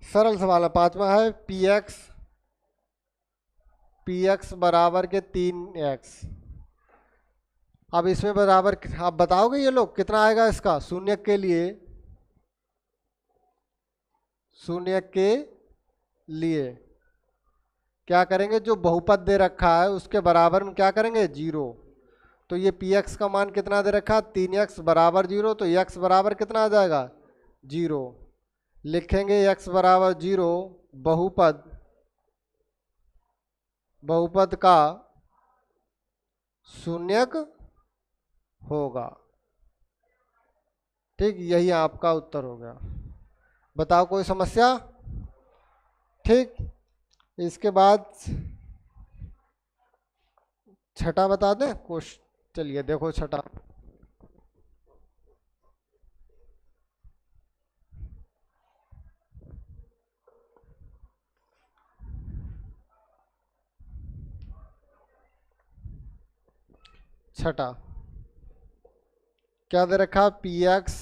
सरल सवाल है। पांचवा है पी एक्स बराबर के 3x। अब इसमें बराबर आप बताओगे ये लोग कितना आएगा, इसका शून्य के लिए क्या करेंगे, जो बहुपद दे रखा है उसके बराबर में क्या करेंगे, 0। तो ये पी एक्स का मान कितना दे रखा है, 3x बराबर 0। तो x बराबर कितना आ जाएगा, 0। लिखेंगे x बराबर 0 बहुपद का शून्यक होगा। ठीक, यही आपका उत्तर हो गया। बताओ कोई समस्या? ठीक, इसके बाद छठा बता दें क्वेश्चन। चलिए देखो छठा। छठा क्या दे रखा? पी एक्स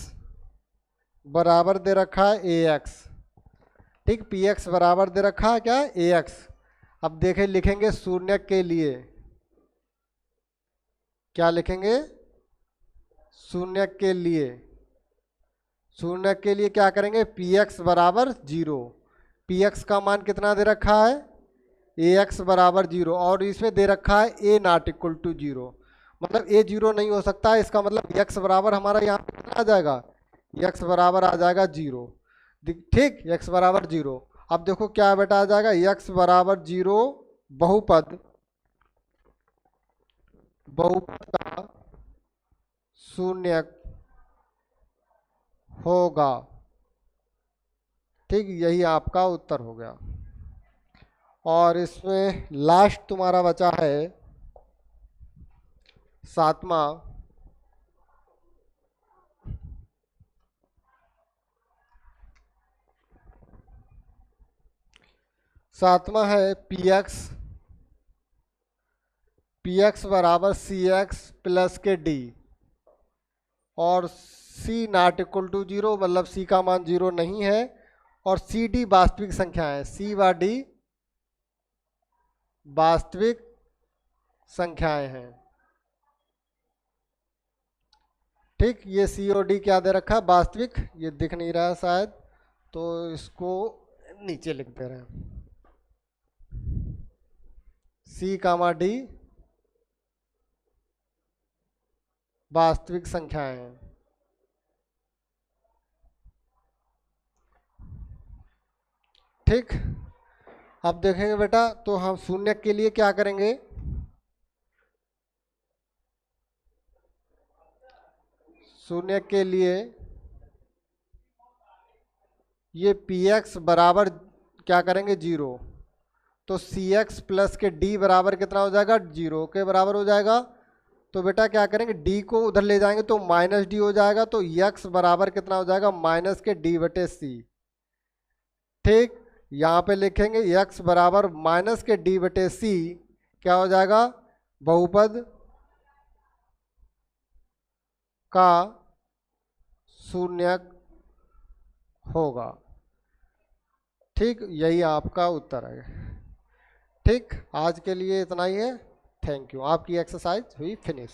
बराबर दे रखा है ए एक्स। ठीक, पी एक्स बराबर दे रखा है क्या? ए एक्स। अब देखें, लिखेंगे शून्य के लिए। क्या लिखेंगे? शून्य के लिए। शून्य के लिए क्या करेंगे? पी एक्स बराबर 0। पी एक्स का मान कितना दे रखा है? ए एक्स बराबर 0, और इसमें दे रखा है ए नॉट इक्वल टू 0। मतलब ए 0 नहीं हो सकता है, इसका मतलब एक्स बराबर हमारा यहाँ पे कितना आ जाएगा? एक्स बराबर आ जाएगा 0। ठीक, एक्स बराबर 0। अब देखो क्या बेटा आ जाएगा? एक्स बराबर 0 बहुपद, बहुपद का शून्य होगा। ठीक, यही आपका उत्तर हो गया। और इसमें लास्ट तुम्हारा बचा है सातवां। सातवां है पी एक्स बराबर सी एक्स प्लस के डी, और सी नॉट इक्वल टू 0, मतलब सी का मान 0 नहीं है, और सी डी वास्तविक संख्या है। सी व डी वास्तविक संख्याएं हैं। ठीक, ये सी और डी क्या दे रखा है? वास्तविक। ये दिख नहीं रहा है शायद, तो इसको नीचे लिख दे रहे हैं। सी कामा डी वास्तविक संख्याएं हैं। ठीक, अब देखेंगे बेटा, तो हम शून्य के लिए क्या करेंगे? शून्य के लिए ये पी एक्स बराबर क्या करेंगे? 0। तो सी एक्स प्लस के डी बराबर कितना हो जाएगा? 0 के बराबर हो जाएगा। तो बेटा क्या करेंगे? डी को उधर ले जाएंगे तो माइनस डी हो जाएगा। तो एक्स बराबर कितना हो जाएगा? माइनस के डी बटे सी। ठीक, यहाँ पे लिखेंगे एक्स बराबर माइनस के डी बटे सी। क्या हो जाएगा? बहुपद का शून्यक होगा। ठीक, यही आपका उत्तर है। ठीक, आज के लिए इतना ही है। Thank you. आपकी एक्सरसाइज हुई फिनिश।